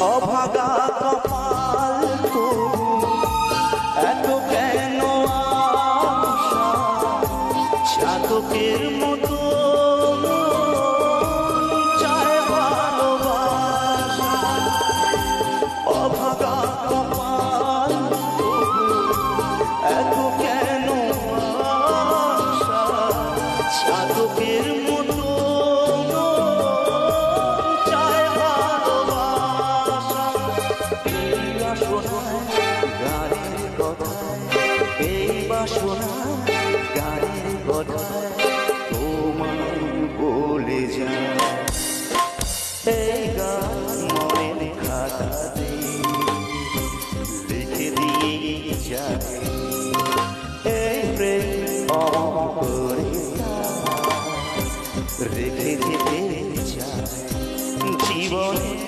অভাগা কপাল তো এত কেন আশা চাতকের মতো চায় ভালোবাসা অভাগা কপাল তো এত কেন আশা চাতকের মতো শোনা গানের কথায় তোমার বলে যায় এই গান মনের খাতাতে লিখে দিয়ে যায় এই প্রেম অমরে রেখে যেতে চায় জীবনে